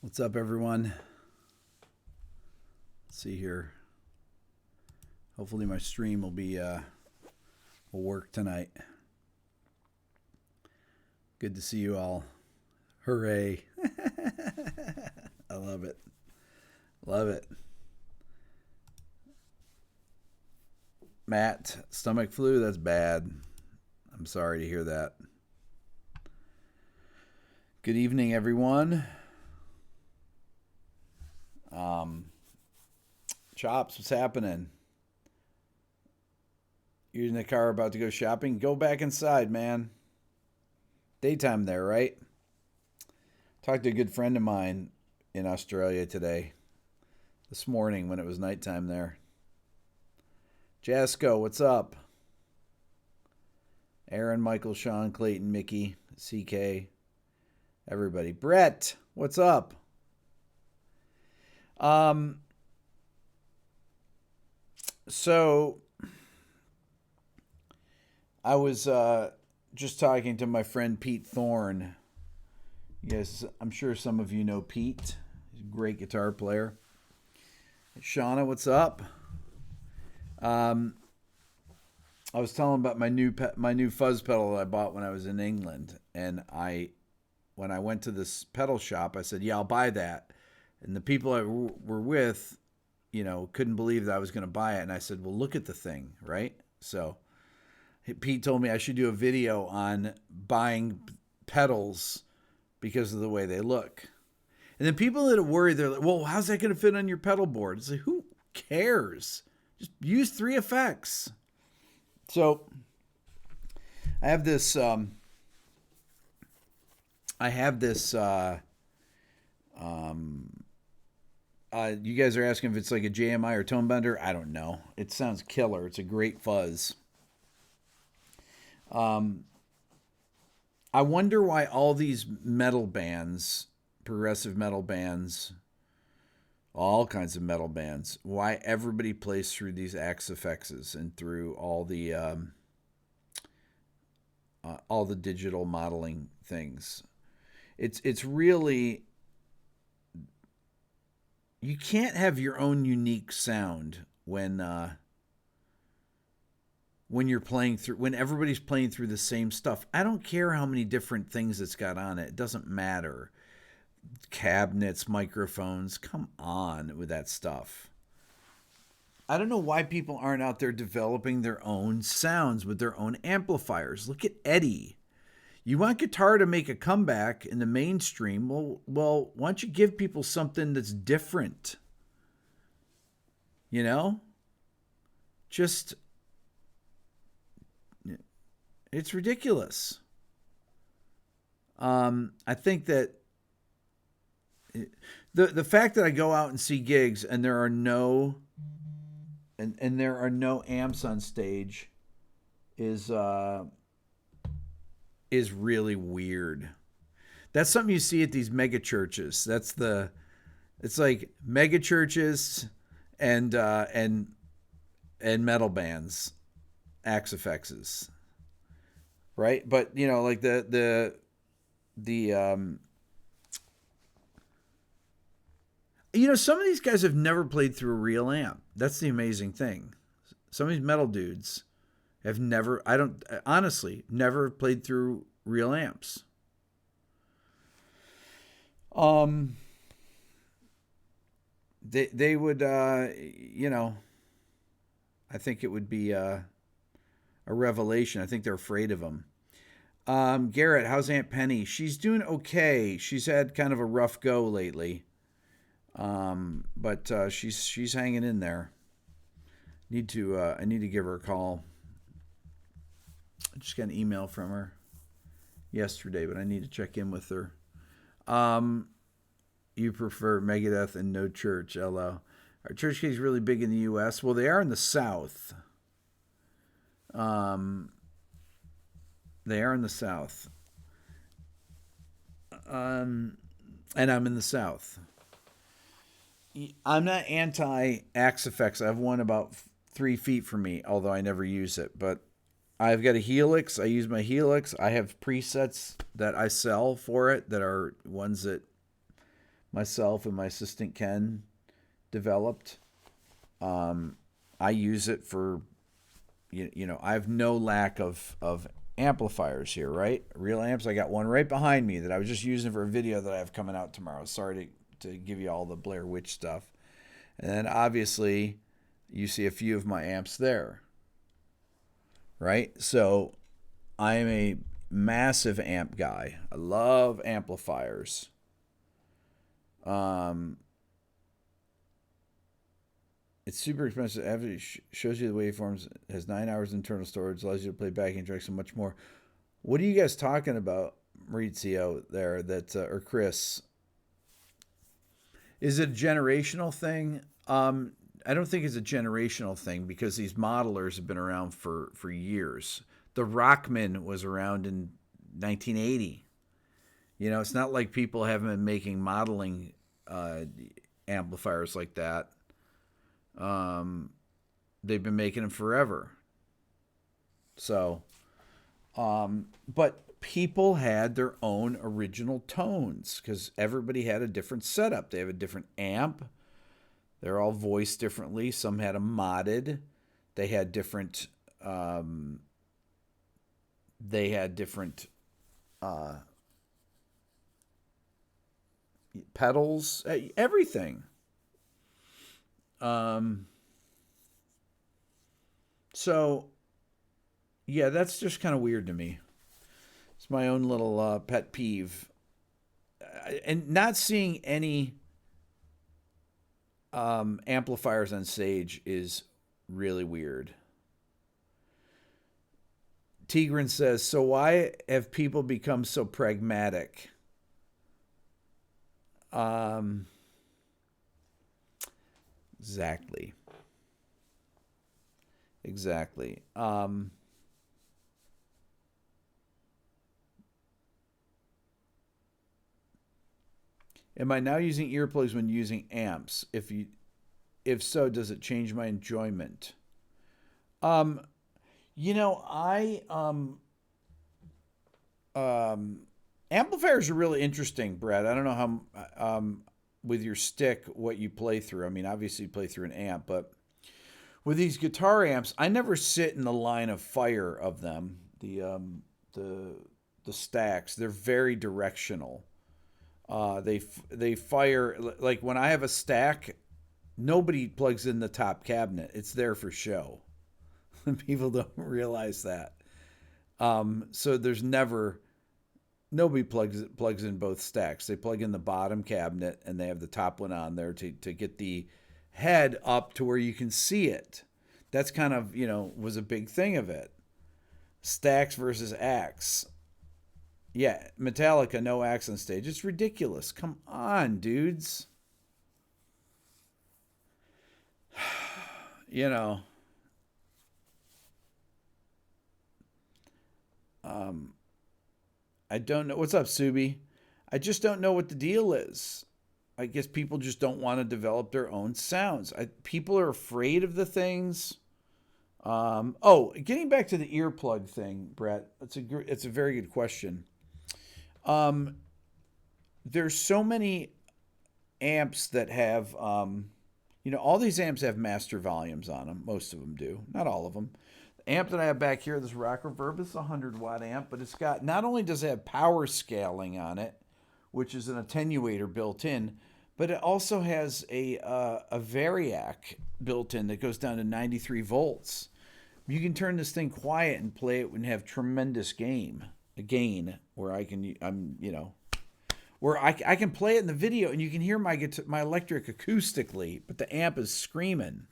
What's up, everyone? Let's see here. Hopefully my stream will work tonight. Good to see you all. Hooray. I love it. Love it. Matt, stomach flu? That's bad. I'm sorry to hear that. Good evening, everyone. Chops, what's happening? You're in the car about to go shopping? Go back inside, man. Daytime there, right? Talked to a good friend of mine in Australia today. This morning when it was nighttime there. Jasco, what's up? Aaron, Michael, Sean, Clayton, Mickey, CK, everybody. Brett, what's up? So I was just talking to my friend Pete Thorne. Yes, I'm sure some of you know Pete. He's a great guitar player. Shauna, what's up? I was telling about my new fuzz pedal that I bought when I was in England, and when I went to this pedal shop, I said, "Yeah, I'll buy that." And the people I were with, couldn't believe that I was going to buy it. And I said, well, look at the thing, right? So Pete told me I should do a video on buying pedals because of the way they look. And then people that are worried, they're like, well, how's that going to fit on your pedal board? It's like, who cares? Just use 3 effects. So I have this, you guys are asking if it's like a JMI or tone bender. I don't know. It sounds killer. It's a great fuzz. I wonder why all these metal bands, progressive metal bands, all kinds of metal bands, why everybody plays through these Axe effects and through all the digital modeling things. It's really, you can't have your own unique sound when you're playing through, when everybody's playing through the same stuff. I don't care how many different things it's got on it. It doesn't matter. Cabinets, microphones, come on with that stuff. I don't know why people aren't out there developing their own sounds with their own amplifiers. Look at Eddie. You want guitar to make a comeback in the mainstream? Well, why don't you give people something that's different? Just, it's ridiculous. I think that the fact that I go out and see gigs and there are no amps on stage is really weird. That's something you see at these mega churches. It's like mega churches and metal bands, Axe effects, right? But like some of these guys have never played through a real amp. That's the amazing thing. Some of these metal dudes have never played through real amps. They would, I think it would be a revelation. I think they're afraid of them. Garrett, how's Aunt Penny? She's doing okay. She's had kind of a rough go lately. But she's hanging in there. I need to give her a call. I just got an email from her yesterday, but I need to check in with her. You prefer Megadeth and No Church, LO. Are Church Kings really big in the U.S.? Well, they are in the South. They are in the South. And I'm in the South. I'm not anti-Axe effects. I have one about 3 feet from me, although I never use it. But I've got a Helix. I use my Helix. I have presets that I sell for it that are ones that myself and my assistant Ken developed. I use it for, I have no lack of amplifiers here, right? Real amps. I got one right behind me that I was just using for a video that I have coming out tomorrow. Sorry to give you all the Blair Witch stuff. And then obviously you see a few of my amps there, right? So I am a massive amp guy. I love amplifiers. It's super expensive. It shows you the waveforms. It has 9 hours internal storage. Allows you to play backing tracks and much more. What are you guys talking about, Maurizio, there? Or Chris? Is it a generational thing? I don't think it's a generational thing because these modelers have been around for years. The Rockman was around in 1980. It's not like people haven't been making modeling amplifiers like that. They've been making them forever. So, but people had their own original tones because everybody had a different setup. They have a different amp. They're all voiced differently. Some had them modded. They had different, pedals, everything. So, yeah, that's just kind of weird to me. It's my own little pet peeve. And not seeing any amplifiers on stage is really weird. Tigran says, so why have people become so pragmatic? Exactly. Am I now using earplugs when using amps? If so, does it change my enjoyment? Amplifiers are really interesting, Brad. I don't know how with your stick what you play through. I mean, obviously you play through an amp, but with these guitar amps, I never sit in the line of fire of them. The stacks, they're very directional. They fire, like when I have a stack, nobody plugs in the top cabinet. It's there for show. People don't realize that. So there's nobody plugs in both stacks. They plug in the bottom cabinet and they have the top one on there to get the head up to where you can see it. That's kind of, was a big thing of it. Stacks versus acts. Yeah, Metallica, no acts on stage. It's ridiculous. Come on, dudes. I don't know. What's up, Subi? I just don't know what the deal is. I guess people just don't want to develop their own sounds. People are afraid of the things. Getting back to the earplug thing, Brett, it's a very good question. There's so many amps that have, all these amps have master volumes on them. Most of them do. Not all of them. The amp that I have back here, this Rock Reverb, is a 100-watt amp, but it's got, not only does it have power scaling on it, which is an attenuator built in, but it also has a variac built in that goes down to 93 volts. You can turn this thing quiet and play it and have tremendous gain where I can, where I can play it in the video and you can hear my electric acoustically, but the amp is screaming,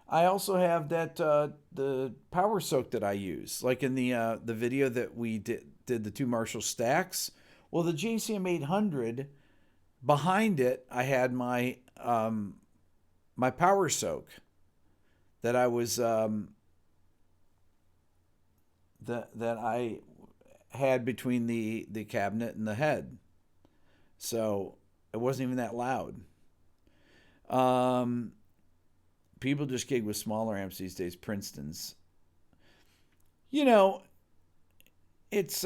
I also have that the power soak that I use, like in the video that we did the two Marshall stacks. Well, the JCM 800 behind it, I had my my power soak that I was that I had between the cabinet and the head, so it wasn't even that loud. People just gig with smaller amps these days. Princeton's. It's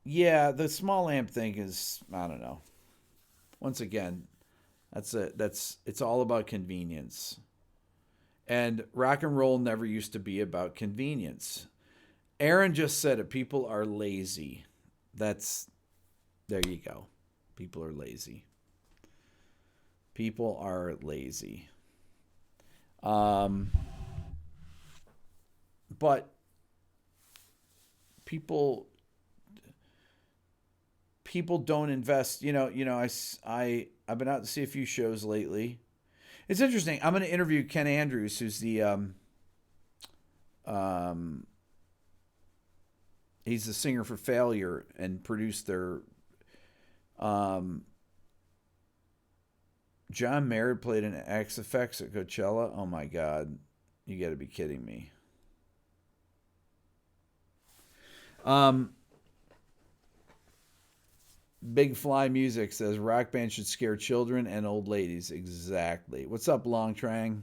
Yeah, the small amp thing is, I don't know. Once again, it's all about convenience. And rock and roll never used to be about convenience. Aaron just said it. People are lazy. There you go. People are lazy. People are lazy. But people don't invest. I've been out to see a few shows lately. It's interesting. I'm going to interview Ken Andrews, who's he's the singer for Failure and produced their. John Mayer played in XFX at Coachella. Oh my God, you got to be kidding me. Big Fly Music says rock band should scare children and old ladies. Exactly. What's up, Long Trang?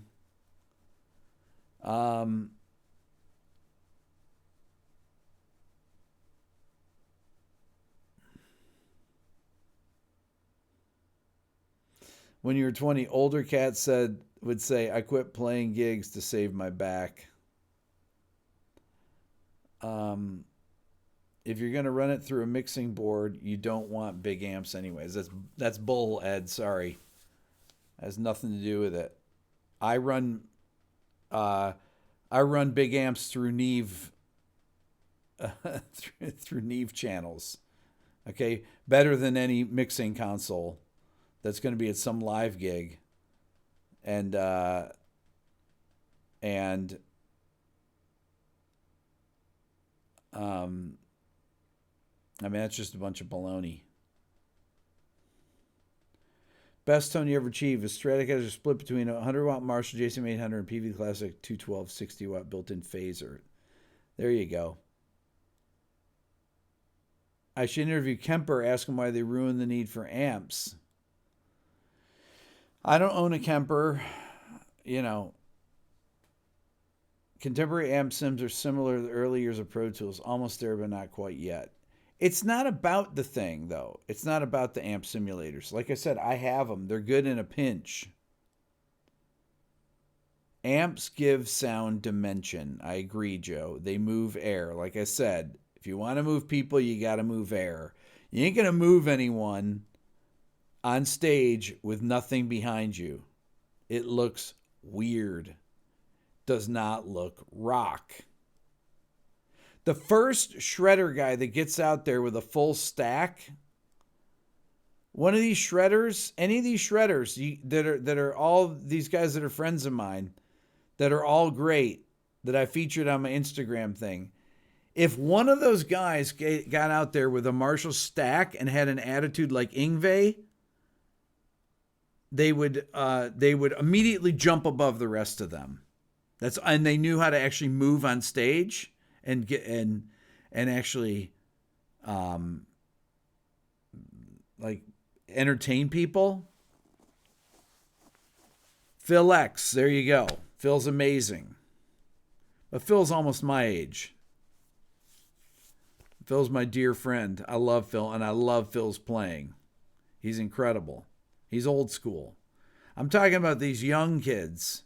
When you were 20, older cats would say, I quit playing gigs to save my back. If you're going to run it through a mixing board, you don't want big amps anyways. That's bull, Ed. Sorry. Has nothing to do with it. I run big amps through Neve through Neve channels. Okay? Better than any mixing console that's going to be at some live gig. And I mean, that's just a bunch of baloney. Best tone you ever achieved is Stratocaster split between a 100-watt Marshall JCM 800 and PV Classic 212 60-watt built-in phaser. There you go. I should interview Kemper, ask him why they ruined the need for amps. I don't own a Kemper. Contemporary amp sims are similar to the early years of Pro Tools, almost there, but not quite yet. It's not about the thing, though. It's not about the amp simulators. Like I said, I have them. They're good in a pinch. Amps give sound dimension. I agree, Joe. They move air. Like I said, if you want to move people, you got to move air. You ain't going to move anyone on stage with nothing behind you. It looks weird. Does not look rock. The first shredder guy that gets out there with a full stack, one of these shredders, any of these shredders that are all these guys that are friends of mine, that are all great, that I featured on my Instagram thing. If one of those guys got out there with a Marshall stack and had an attitude like Yngwie, they would immediately jump above the rest of them. And they knew how to actually move on stage and actually like entertain people. Phil X, there you go. Phil's amazing. But Phil's almost my age. Phil's my dear friend. I love Phil, and I love Phil's playing. He's incredible. He's old school. I'm talking about these young kids.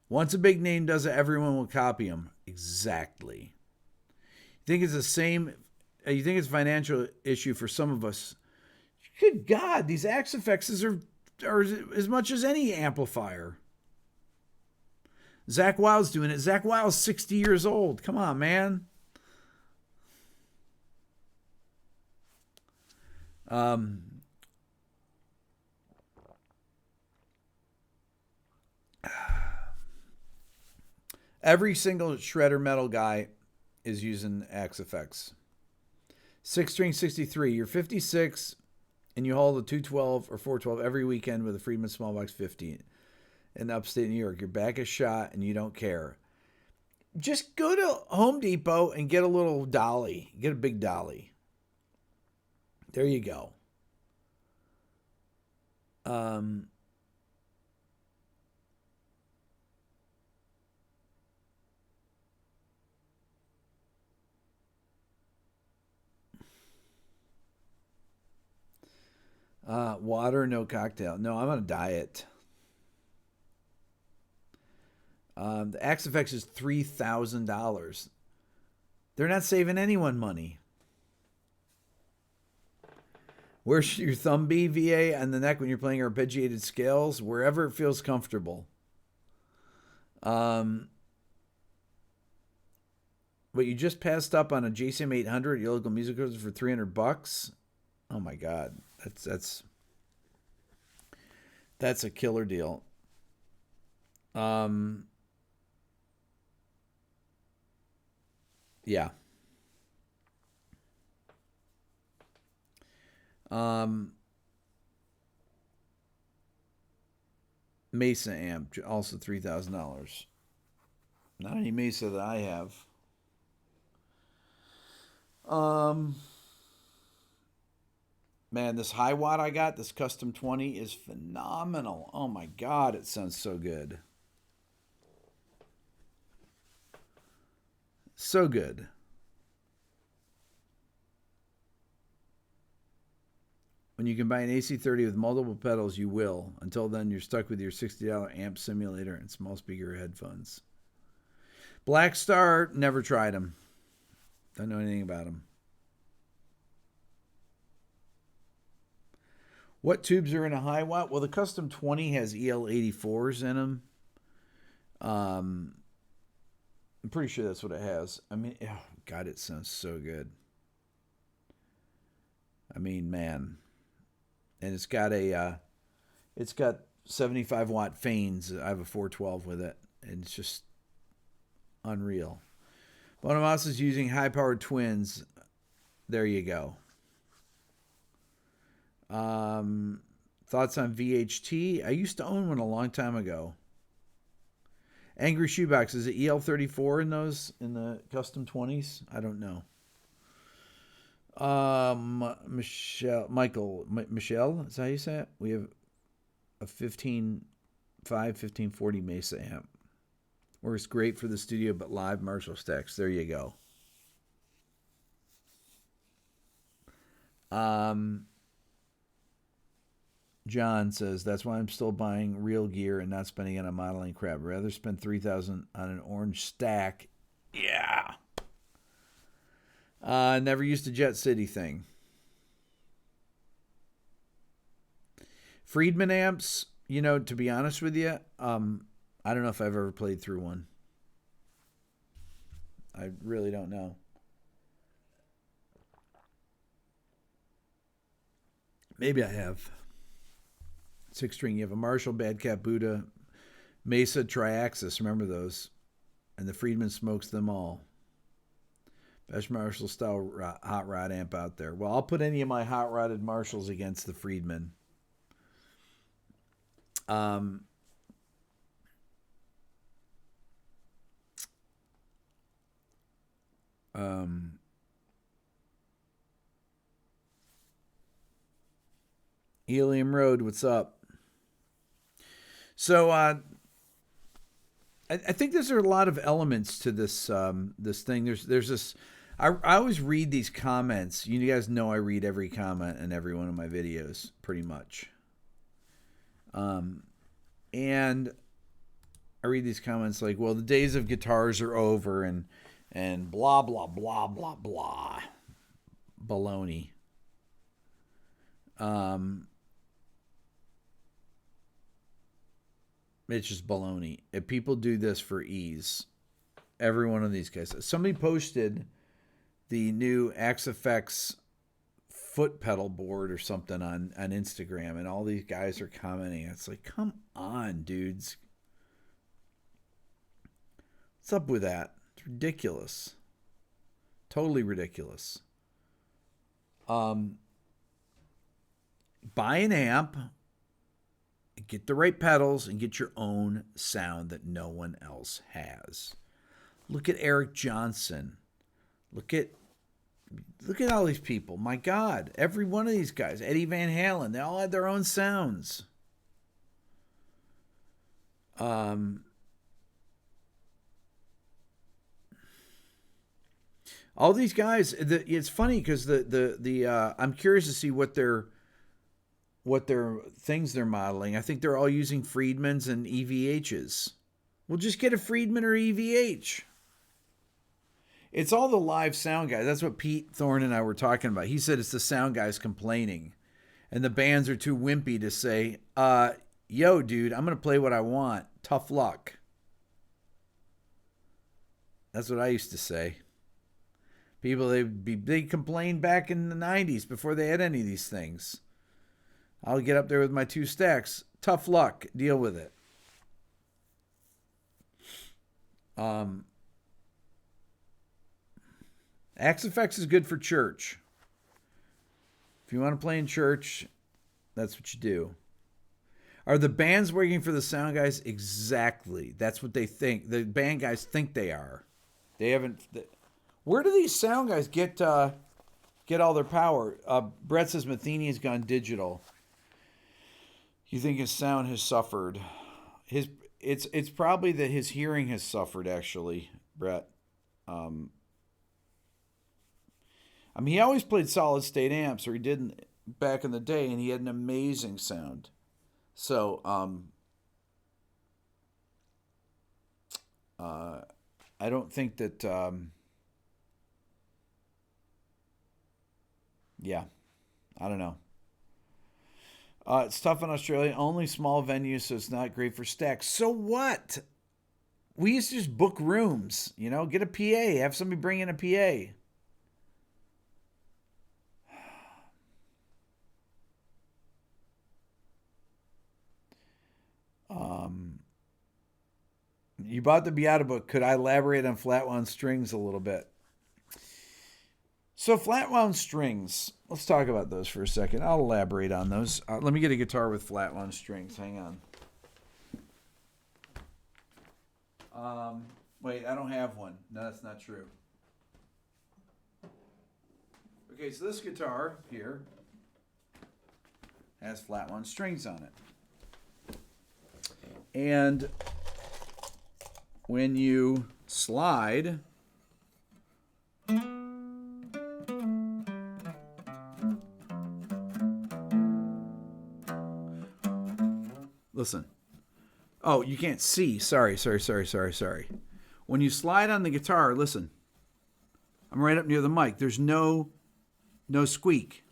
Once a big name does it, everyone will copy him. Exactly. You think it's the same? You think it's a financial issue for some of us? Good God, these Axe effects are as much as any amplifier. Zach Wild's doing it. Zach Wild's 60 years old. Come on, man. Every single shredder metal guy is using Axe effects. 6-string 63. You're 56 and you haul the 212 or 412 every weekend with a Friedman Smallbox 50 in upstate New York. Your back is shot and you don't care. Just go to Home Depot and get a little dolly. Get a big dolly. There you go. Water, no cocktail. No, I'm on a diet. The Axe-Fx is $3,000. They're not saving anyone money. Where should your thumb be, VA, on the neck when you're playing arpeggiated scales? Wherever it feels comfortable. But you just passed up on a JCM 800 your local music stores for $300. Oh my God, that's a killer deal. Yeah. Mesa amp, also $3,000. Not any Mesa that I have. Man, this high watt I got, this custom 20, is phenomenal. Oh my God, it sounds so good. So good. When you can buy an AC30 with multiple pedals, you will. Until then, you're stuck with your $60 amp simulator and small speaker headphones. Black Star, never tried them. Don't know anything about them. What tubes are in a high watt? Well, the custom 20 has EL84s in them. I'm pretty sure that's what it has. I mean, oh God, it sounds so good. I mean, man. And it's got 75 watt fanes. I have a 412 with it, and it's just unreal. Bonamassa is using high powered twins. There you go. Thoughts on VHT? I used to own one a long time ago. Angry Shoebox, is it EL34 in those, in the custom 20s? I don't know. Michelle, is that how you say it? We have a 1540 Mesa amp. Works great for the studio, but live Marshall stacks. There you go. John says, that's why I'm still buying real gear and not spending it on modeling crap. I'd rather spend $3,000 on an orange stack. Yeah. Never used a Jet City thing. Friedman amps, to be honest with you, I don't know if I've ever played through one. I really don't know. Maybe I have. 6-string, you have a Marshall, Bad Cat Buddha, Mesa, Triaxis, remember those? And the Friedman smokes them all. Best Marshall style hot rod amp out there. Well, I'll put any of my hot rodded Marshalls against the Friedman. Helium Road, what's up? So I think there's a lot of elements to this this thing. There's this. I always read these comments. You guys know I read every comment in every one of my videos, pretty much. And I read these comments like, "Well, the days of guitars are over," and blah blah blah blah blah, baloney. It's just baloney. If people do this for ease, every one of these guys. Somebody posted the new Axe-Fx foot pedal board or something on Instagram, and all these guys are commenting. It's like, come on, dudes. What's up with that? It's ridiculous. Totally ridiculous. Buy an amp, get the right pedals, and get your own sound that no one else has. Look at Eric Johnson. Look at all these people. My God, every one of these guys. Eddie Van Halen, they all had their own sounds. All these guys. It's funny because the I'm curious to see what their what things they're modeling. I think they're all using Friedmans and EVHs. We'll just get a Friedman or EVH. It's all the live sound guys. That's what Pete Thorne and I were talking about. He said it's the sound guys complaining. And the bands are too wimpy to say, yo, dude, I'm going to play what I want. Tough luck. That's what I used to say. People, they complained back in the 90s before they had any of these things. I'll get up there with my 2 stacks. Tough luck. Deal with it. Axe Effects is good for church. If you want to play in church, that's what you do. Are the bands working for the sound guys? Exactly. That's what they think. The band guys think they are. They haven't. Where do these sound guys get all their power? Brett says Matheny has gone digital. You think his sound has suffered? It's probably that his hearing has suffered. Actually, Brett. I mean, he always played solid state amps, or he did back in the day, and he had an amazing sound. So, I don't think that, yeah, I don't know. It's tough in Australia, only small venues, so it's not great for stacks. So what? We used to just book rooms, get a PA, have somebody bring in a PA. You bought the Beato book. Could I elaborate on flat wound strings a little bit? So flat wound strings, let's talk about those for a second. I'll elaborate on those. Let me get a guitar with flat wound strings. Hang on. Wait, I don't have one. No, that's not true. Okay, so this guitar here has flat wound strings on it. And when you slide, listen. Oh, you can't see. Sorry. When you slide on the guitar, listen. I'm right up near the mic. There's no squeak,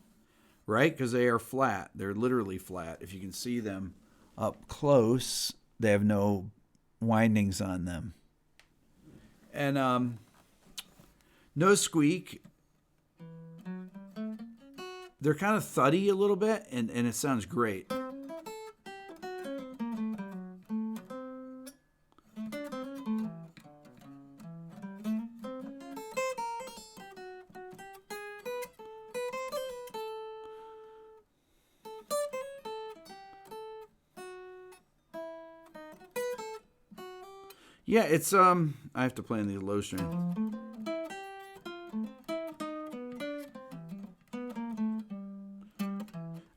right? Because they are flat. They're literally flat. If you can see them up close, they have no windings on them. And no squeak. They're kind of thuddy a little bit, and it sounds great. Yeah, it's I have to play on the low string.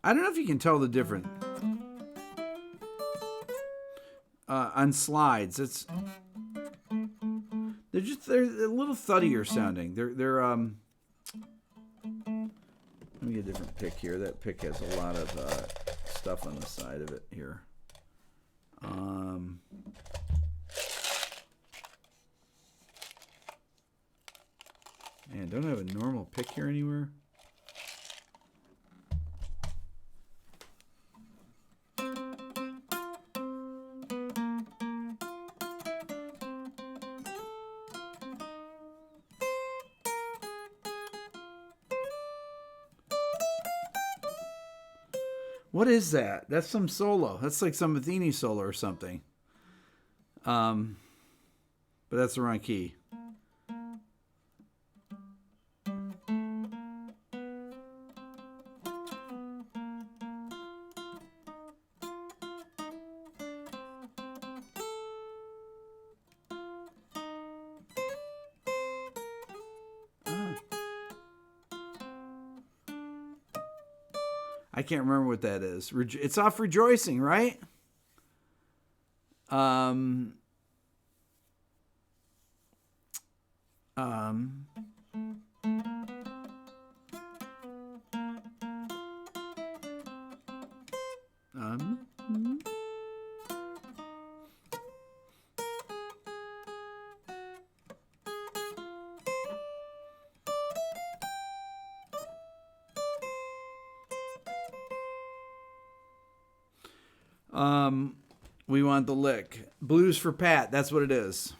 I don't know if you can tell the difference on slides. They're a little thuddier sounding. They're let me get a different pick here. That pick has a lot of stuff on the side of it here. Man, don't I have a normal pick here anywhere? What is that? That's some solo. That's like some Matheny solo or something. But that's the wrong key. I can't remember what that is. It's off Rejoicing, right? We want the lick. Blues for Pat. That's what it is.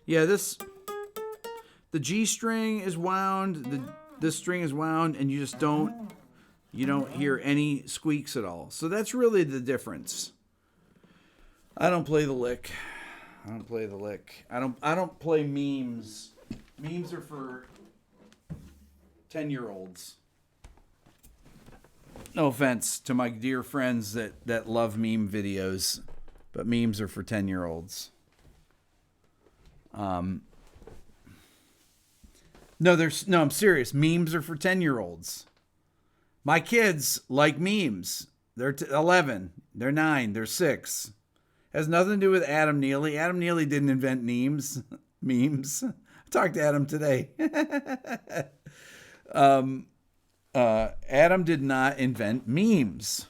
Yeah, the G string is wound, this string is wound, and you don't hear any squeaks at all. So that's really the difference. I don't play the lick. I don't play memes. Memes are for 10-year-olds. No offense to my dear friends that love meme videos, but memes are for 10-year-olds. No, I'm serious. Memes are for 10-year-olds. My kids like memes. They're 11. They're 9. They're 6. Has nothing to do with Adam Neely. Adam Neely didn't invent memes. I talked to Adam today. Adam did not invent memes.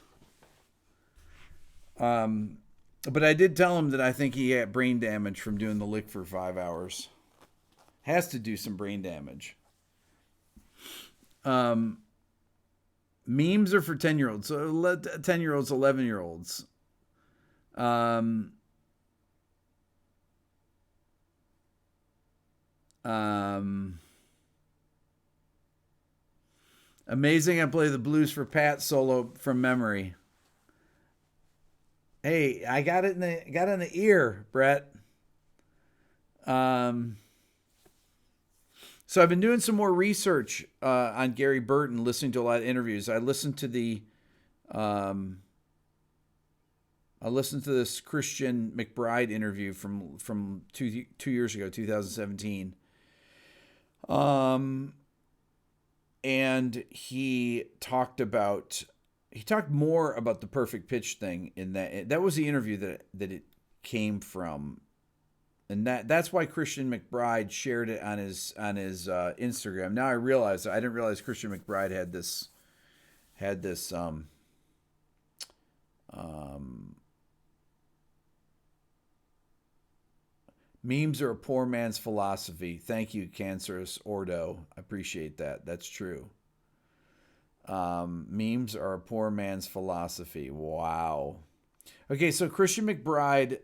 But I did tell him that I think he had brain damage from doing the lick for 5 hours. Has to do some brain damage. Memes are for 10-year-olds. So 10-year-olds, 11-year-olds. Amazing. I play the Blues for Pat solo from memory. Hey, I got it in the ear, Brett. So I've been doing some more research on Gary Burton, listening to a lot of interviews. I listened to this Christian McBride interview from 2 years ago, 2017. And he talked more about the perfect pitch thing in that was the interview that it came from. And that's why Christian McBride shared it on his Instagram. Now I realize I didn't realize Christian McBride had this memes are a poor man's philosophy. Thank you, Cancerous Ordo. I appreciate that. That's true. Memes are a poor man's philosophy. Wow. Okay, so Christian McBride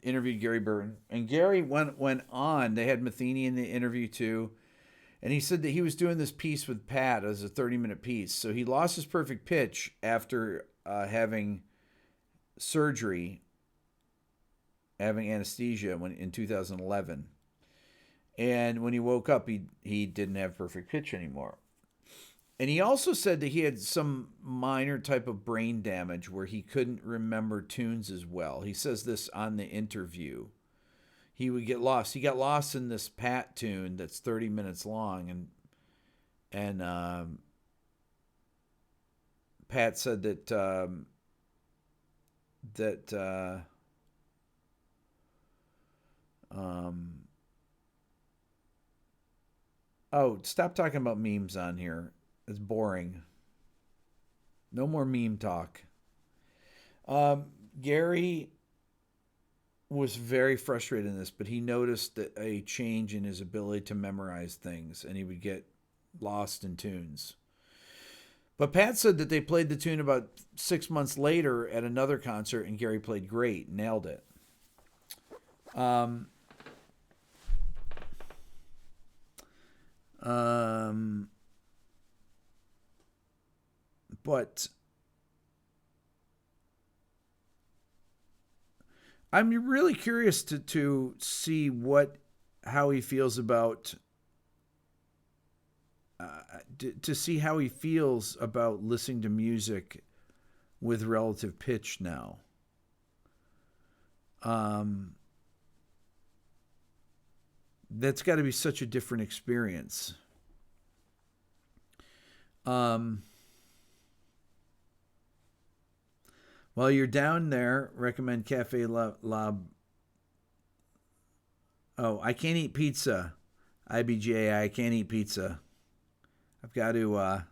interviewed Gary Burton, and Gary went on. They had Matheny in the interview too, and he said that he was doing this piece with Pat as a 30-minute piece. So he lost his perfect pitch after having surgery, having anesthesia in 2011, and when he woke up, he didn't have perfect pitch anymore. And he also said that he had some minor type of brain damage where he couldn't remember tunes as well. He says this on the interview. He would get lost. He got lost in this Pat tune that's 30 minutes long, and Pat said that oh, stop talking about memes on here. It's boring. No more meme talk. Gary was very frustrated in this, but he noticed that a change in his ability to memorize things, and he would get lost in tunes. But Pat said that they played the tune about 6 months later at another concert, and Gary played great, nailed it. But I'm really curious to see how he feels about listening to music with relative pitch now. That's got to be such a different experience. While you're down there, recommend Cafe Lab. Oh, I can't eat pizza. IBJ, I can't eat pizza. I've got to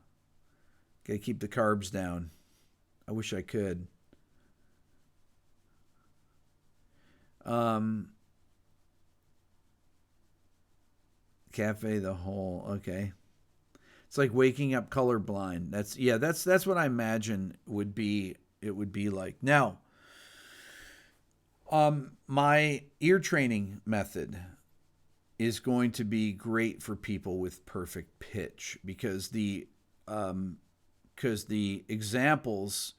keep the carbs down. I wish I could. Cafe the Hole. Okay. It's like waking up colorblind. That's what I imagine it would be like. Now, my ear training method is going to be great for people with perfect pitch because the examples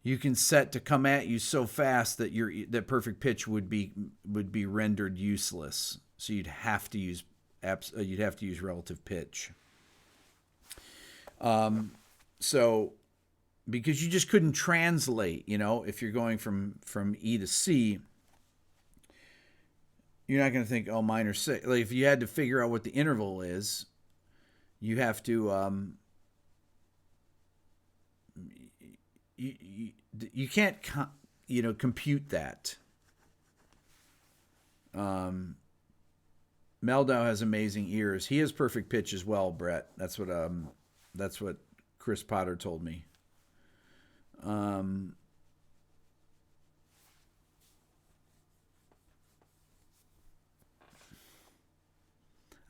you can set to come at you so fast that that perfect pitch would be rendered useless. So you'd have to use relative pitch. So because you just couldn't translate, if you're going from E to C, you're not going to think, oh, minor 6. Like if you had to figure out what the interval is, you have to you can't compute that. Meldau has amazing ears. He has perfect pitch as well, Brett. That's what Chris Potter told me.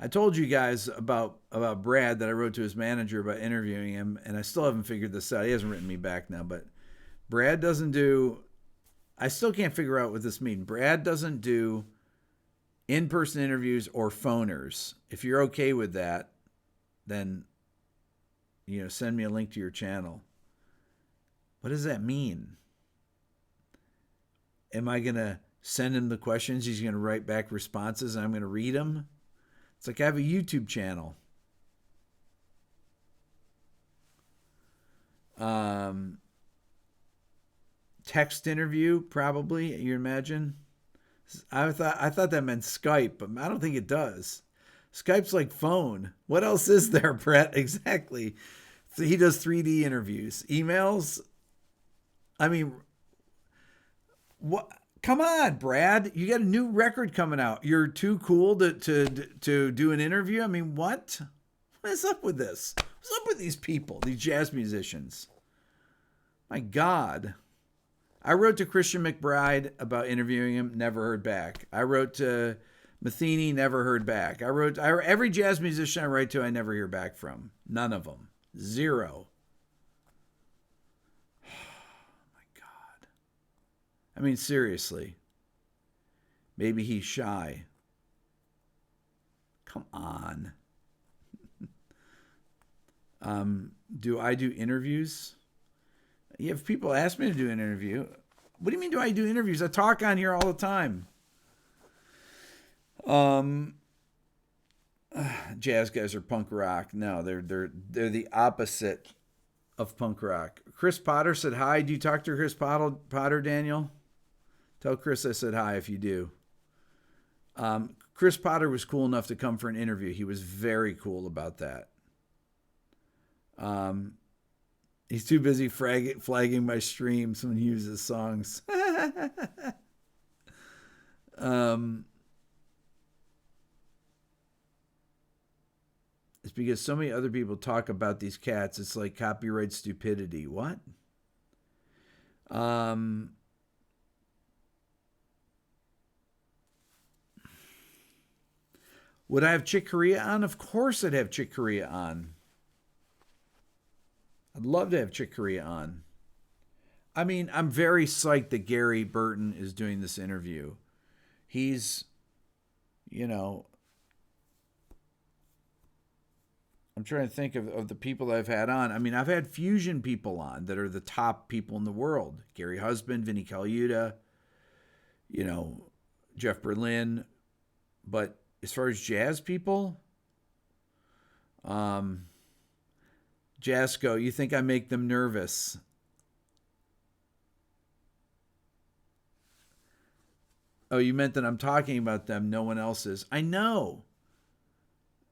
I told you guys about Brad that I wrote to his manager about interviewing him, and I still haven't figured this out. He hasn't written me back now, but Brad doesn't do... I still can't figure out what this means. Brad doesn't do in-person interviews or phoners. If you're okay with that, then, send me a link to your channel. What does that mean? Am I going to send him the questions? He's going to write back responses and I'm going to read them? It's like I have a YouTube channel. Text interview, probably, you imagine? I thought that meant Skype, but I don't think it does. Skype's like phone. What else is there, Brett? Exactly. So he does 3D interviews. Emails? I mean, what? Come on, Brad. You got a new record coming out. You're too cool to do an interview? I mean, what? What is up with this? What's up with these people, these jazz musicians? My God. I wrote to Christian McBride about interviewing him, never heard back. I wrote to Matheny, never heard back. Every jazz musician I write to, I never hear back from. None of them. Zero. I mean, seriously. Maybe he's shy. Come on. Do I do interviews? Yeah, if people ask me to do an interview. What do you mean do I do interviews? I talk on here all the time. Jazz guys are punk rock. No, they're the opposite of punk rock. Chris Potter said hi. Do you talk to Chris Potter, Daniel? Tell Chris I said hi if you do. Chris Potter was cool enough to come for an interview. He was very cool about that. He's too busy flagging my stream. Someone uses songs. It's because so many other people talk about these cats. It's like copyright stupidity. What? Would I have Chick Corea on? Of course I'd have Chick Corea on. I'd love to have Chick Corea on. I mean, I'm very psyched that Gary Burton is doing this interview. He's, I'm trying to think of the people I've had on. I mean, I've had fusion people on that are the top people in the world. Gary Husband, Vinny Colaiuta, Jeff Berlin. But as far as jazz people, Jasko, you think I make them nervous? Oh, you meant that I'm talking about them. No one else is. I know.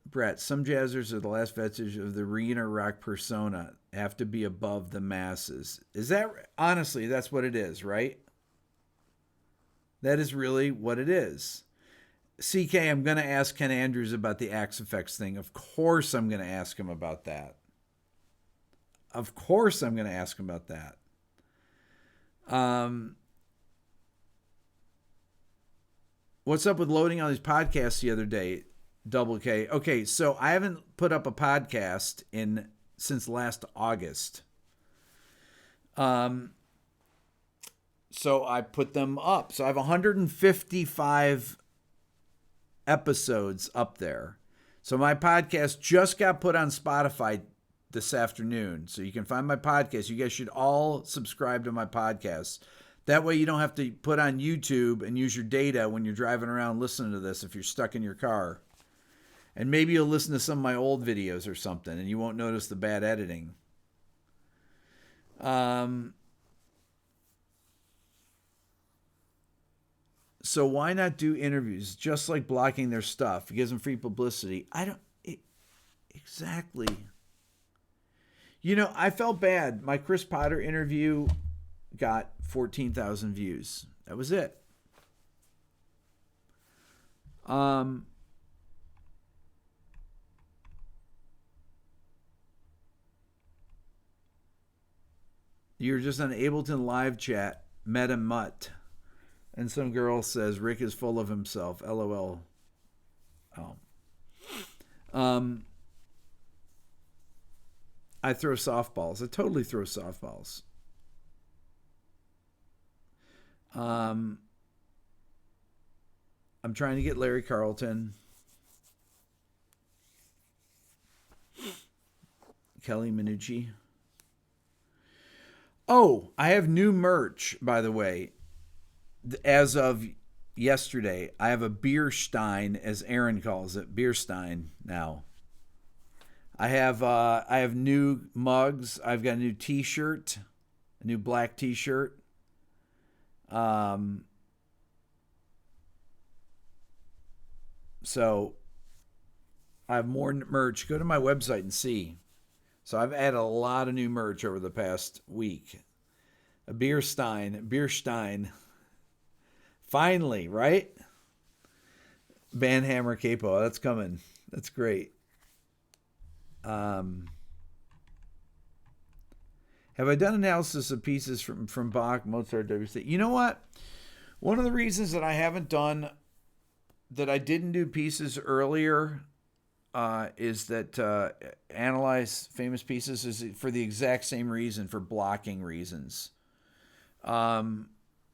Brett, some jazzers are the last vestige of the arena rock persona. Have to be above the masses. Is that honestly? That's what it is, right? That is really what it is. CK, I'm going to ask Ken Andrews about the Axe Effects thing. Of course, I'm going to ask him about that. Of course, I'm going to ask him about that. What's up with loading all these podcasts the other day? Double K. Okay, so I haven't put up a podcast since last August. So I put them up. So I have 155 episodes up there. So my podcast just got put on Spotify this afternoon. So you can find my podcast. You guys should all subscribe to my podcast. That way you don't have to put on YouTube and use your data when you're driving around listening to this if you're stuck in your car. And maybe you'll listen to some of my old videos or something and you won't notice the bad editing. So why not do interviews? Just like blocking their stuff. It gives them free publicity. Exactly. You know, I felt bad. My Chris Potter interview got 14,000 views. That was it. You're just on Ableton live chat. Meta Mutt. And some girl says Rick is full of himself. LOL. Oh. I throw softballs. I totally throw softballs. I'm trying to get Larry Carlton. Kelly Minucci. Oh, I have new merch, by the way. As of yesterday, I have a beer stein, as Aaron calls it, beer stein now. I have new mugs. I've got a new T-shirt, a new black T-shirt. So I have more merch. Go to my website and see. So I've added a lot of new merch over the past week. A beer stein. Finally, right? Bandhammer capo. That's coming. That's great. Have I done analysis of pieces from Bach, Mozart, Debussy? You know what? One of the reasons that I didn't do pieces earlier is that analyze famous pieces is for the exact same reason, for blocking reasons.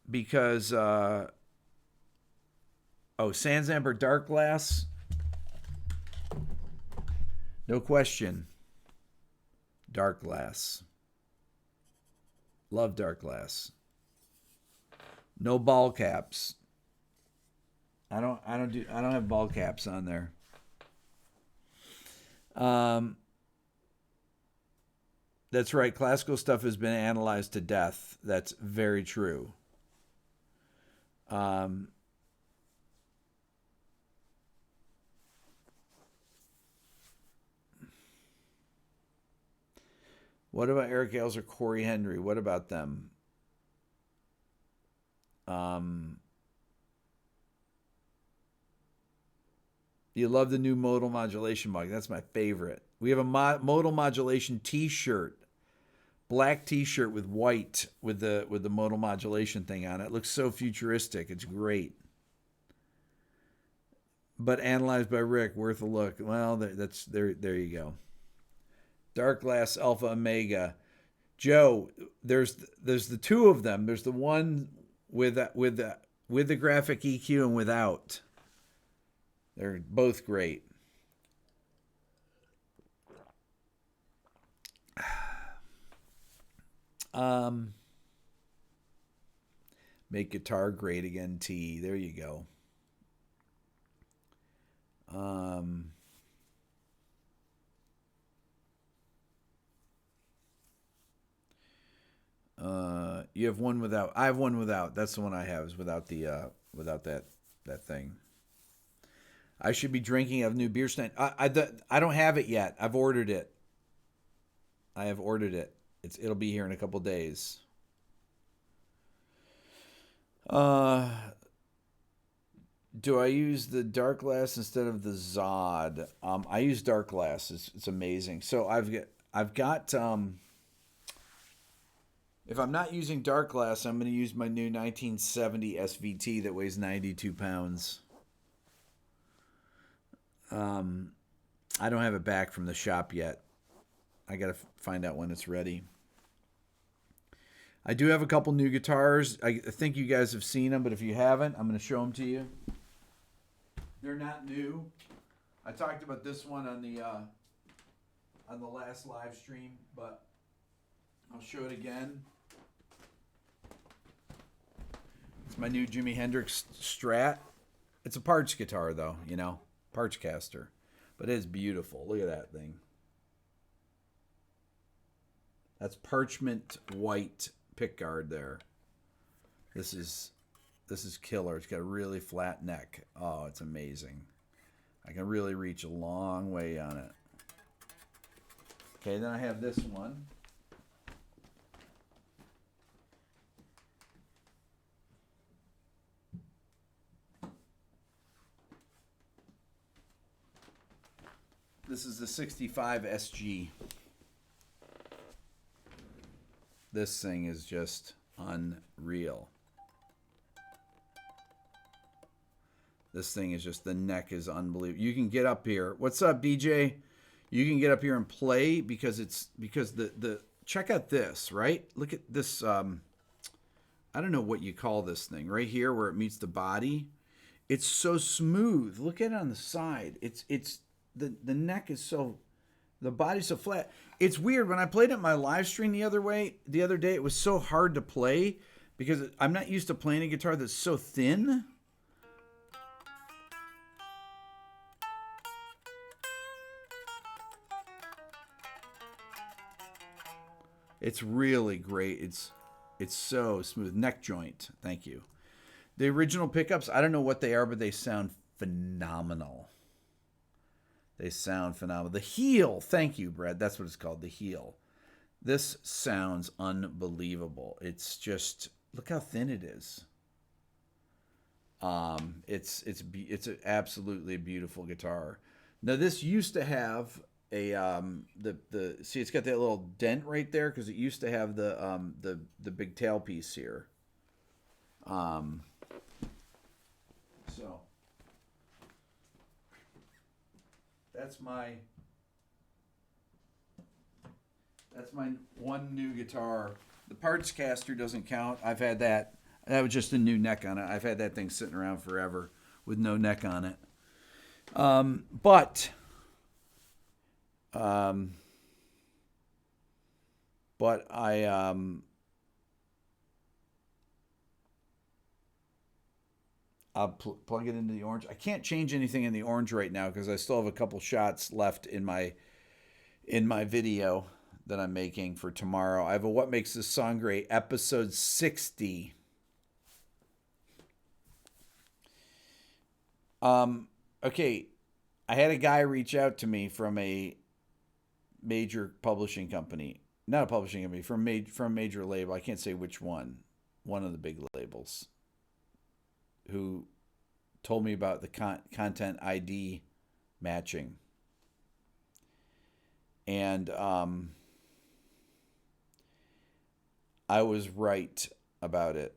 Because Sans Amber Dark Glass, no question. Dark Glass. Love Dark Glass. No ball caps. I don't have ball caps on there. That's right. Classical stuff has been analyzed to death. That's very true. What about Eric Ailes or Corey Henry? What about them? You love the new modal modulation mug. That's my favorite. We have a modal modulation T-shirt, black T-shirt with white with the modal modulation thing on it. It looks so futuristic. It's great. But analyzed by Rick, worth a look. Well, that's there. There you go. Dark Glass Alpha Omega. Joe, there's the two of them. There's the one with the graphic EQ and without. They're both great. Make guitar great again, T. There you go. You have one without. I have one without. That's the one I have, is without the without that thing. I should be drinking a new beer stand. I don't have it yet. I've ordered it. I have ordered it. It'll be here in a couple days. Do I use the dark glass instead of the Zod? I use dark glass. It's amazing. So I've got if I'm not using dark glass, I'm going to use my new 1970 SVT that weighs 92 pounds. I don't have it back from the shop yet. I got to find out when it's ready. I do have a couple new guitars. I think you guys have seen them, but if you haven't, I'm going to show them to you. They're not new. I talked about this one on the last live stream, but I'll show it again. It's my new Jimi Hendrix Strat. It's a Parch guitar, though, Parch caster. But it is beautiful. Look at that thing. That's parchment white pickguard there. This is killer. It's got a really flat neck. Oh, it's amazing. I can really reach a long way on it. Okay, then I have this one. This is the 65 SG. This thing is just unreal. This thing is just, the neck is unbelievable. You can get up here. What's up, BJ? You can get up here and play because the check out this, right? Look at this. I don't know what you call this thing right here where it meets the body. It's so smooth. Look at it on the side. It's the neck is so, the body's so flat. It's weird. When I played it in my live stream the other day, it was so hard to play because I'm not used to playing a guitar that's so thin. It's really great. It's so smooth. Neck joint. Thank you. The original pickups, I don't know what they are, but they sound phenomenal. They sound phenomenal. The heel. Thank you, Brad. That's what it's called. The heel. This sounds unbelievable. It's just, look how thin it is. It's an absolutely beautiful guitar. Now this used to have a see, it's got that little dent right there because it used to have the big tailpiece here. So that's my one new guitar. The parts caster doesn't count. I've had that. That was just a new neck on it. I've had that thing sitting around forever with no neck on it. But I'll plug it into the orange. I can't change anything in the orange right now because I still have a couple shots left in my video that I'm making for tomorrow. I have a What Makes This Song Great, episode 60. Okay, I had a guy reach out to me from a major publishing company. Not a publishing company, from a major label. I can't say which one. One of the big labels. Who told me about the content ID matching. And I was right about it.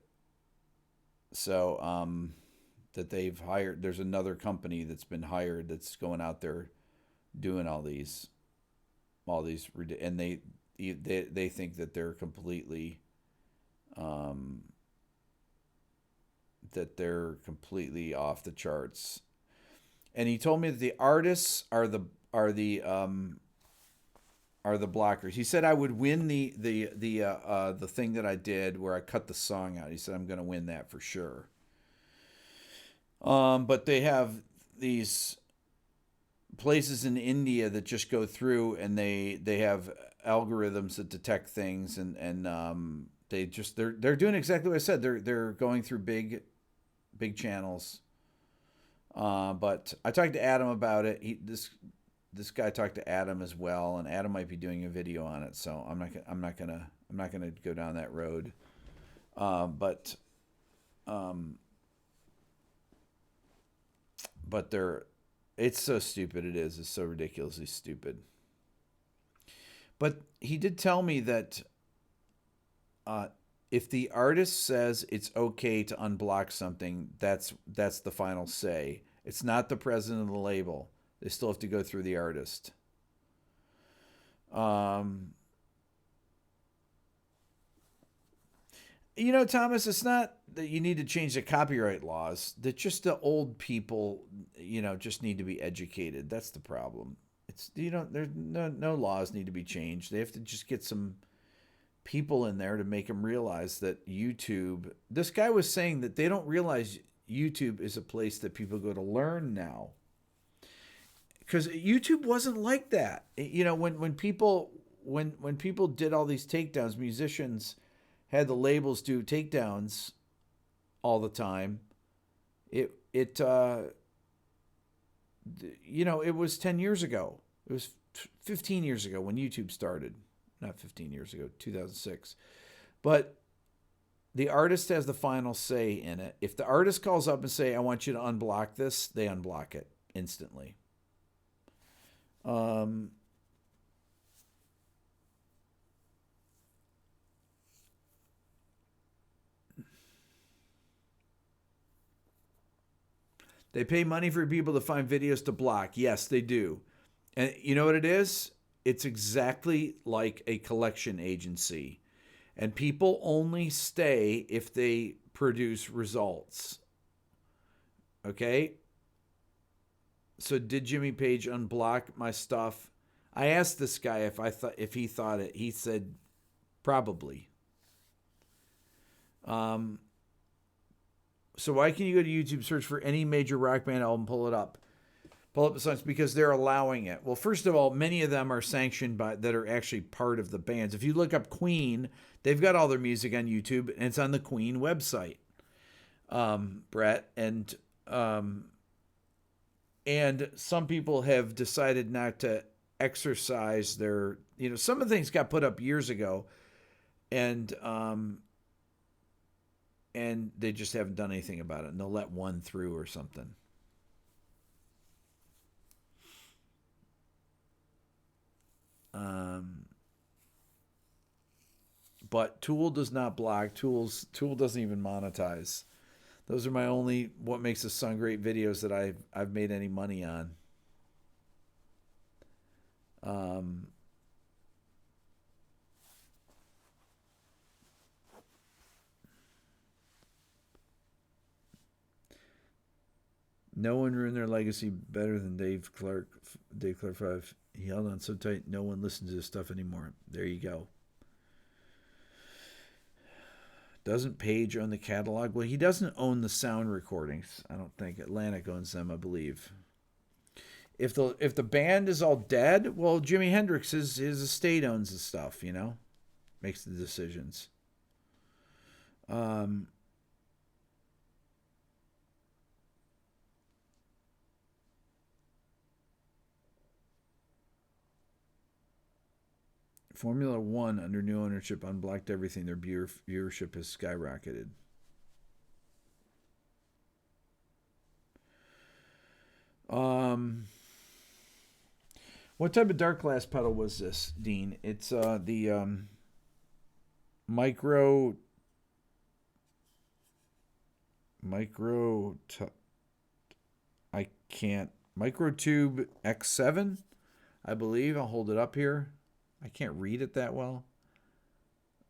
So that they've hired, there's another company that's been hired that's going out there doing all these, and they think that they're completely off the charts. And he told me that the artists are the blockers. He said I would win the thing that I did where I cut the song out. He said I'm going to win that for sure. But they have these places in India that just go through and they have algorithms that detect things and they're doing exactly what I said. They're going through big big channels. But I talked to Adam about it. This guy talked to Adam as well, and Adam might be doing a video on it. So I'm not gonna go down that road. But it's so stupid. It's so ridiculously stupid. But he did tell me that if the artist says it's okay to unblock something, that's the final say. It's not the president of the label. They still have to go through the artist. Thomas, it's not that you need to change the copyright laws. That just the old people, just need to be educated. That's the problem. It's there's no laws need to be changed. They have to just get some people in there to make them realize that YouTube. This guy was saying that they don't realize YouTube is a place that people go to learn now. Because YouTube wasn't like that. When people did all these takedowns, musicians had the labels do takedowns all the time. It was 10 years ago. It was 15 years ago when YouTube started. Not 15 years ago, 2006. But the artist has the final say in it. If the artist calls up and say, I want you to unblock this, they unblock it instantly. They pay money for people to find videos to block. Yes, they do. And you know what it is? It's exactly like a collection agency. And people only stay if they produce results. Okay? So did Jimmy Page unblock my stuff? I asked this guy if he thought it. He said probably. So why can you go to YouTube, search for any major rock band album, pull up the songs? Because they're allowing it. Well, first of all, many of them are sanctioned by that are actually part of the bands. If you look up Queen, they've got all their music on YouTube, and it's on the Queen website. Brett, and some people have decided not to exercise their, some of the things got put up years ago, and they just haven't done anything about it, and they'll let one through or something. But Tool does not block. Tool doesn't even monetize. Those are my only What Makes a Song Great videos that I've made any money on. No one ruined their legacy better than Dave Clark 5. He held on so tight, no one listens to his stuff anymore. There you go. Doesn't Page own the catalog? Well, he doesn't own the sound recordings. I don't think. Atlantic owns them, I believe. If the band is all dead, well, Jimi Hendrix, his estate owns the stuff, makes the decisions. Formula One, under new ownership, unblocked everything. Their viewership has skyrocketed. What type of dark glass pedal was this, Dean? It's the Micro Microtube X7, I believe. I'll hold it up here. I can't read it that well.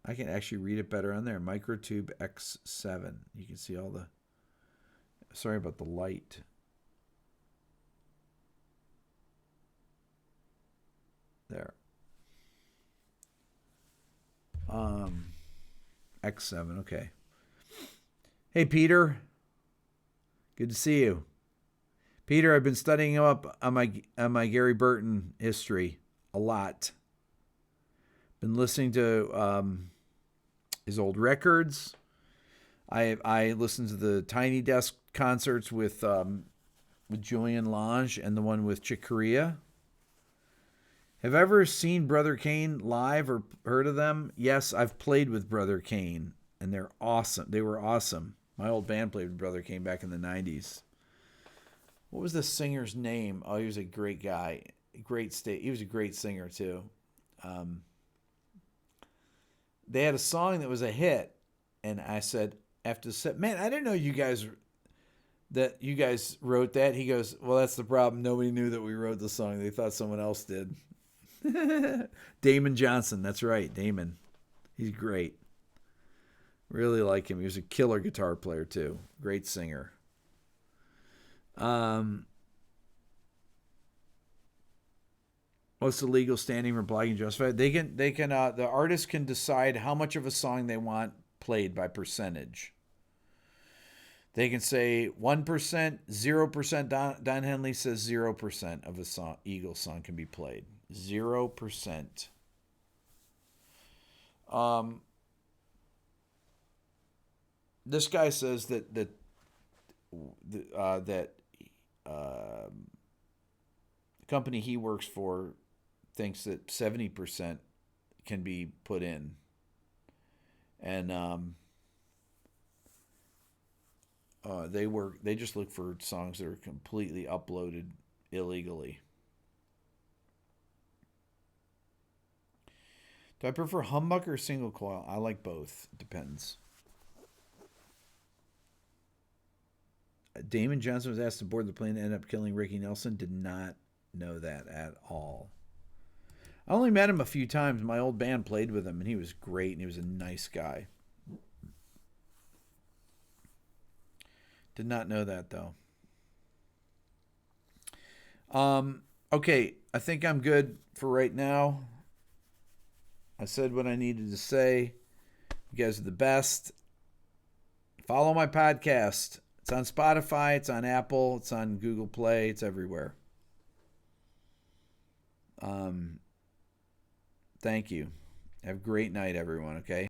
I can actually read it better on there. Microtube X7. You can see all the... Sorry about the light. There. X7, okay. Hey, Peter. Good to see you. Peter, I've been studying up on my Gary Burton history a lot. Been listening to his old records. I listened to the Tiny Desk concerts with Julian Lange and the one with Chick Corea. Have I ever seen Brother Kane live or heard of them? Yes, I've played with Brother Kane, and they're awesome. They were awesome. My old band played with Brother Kane back in the 90s. What was the singer's name? Oh, he was a great guy. He was a great singer, too. They had a song that was a hit, and I said, after the set, man, I didn't know you guys wrote that. He goes, well, that's the problem. Nobody knew that we wrote the song. They thought someone else did. Damon Johnson. That's right. Damon. He's great. Really like him. He was a killer guitar player too. Great singer. What's the legal standing for blogging justified? They can the artist can decide how much of a song they want played by percentage. They can say 1%, 0%. Don Henley says 0% of a song, Eagles song can be played. 0%. This guy says that the company he works for thinks that 70% can be put in, and they just look for songs that are completely uploaded illegally. Do I prefer humbucker or single coil? I like both. It depends. Damon Johnson was asked to board the plane and ended up killing Ricky Nelson. Did not know that at all. I only met him a few times. My old band played with him, and he was great, and he was a nice guy. Did not know that, though. Okay, I think I'm good for right now. I said what I needed to say. You guys are the best. Follow my podcast. It's on Spotify. It's on Apple. It's on Google Play. It's everywhere. Thank you. Have a great night, everyone, okay?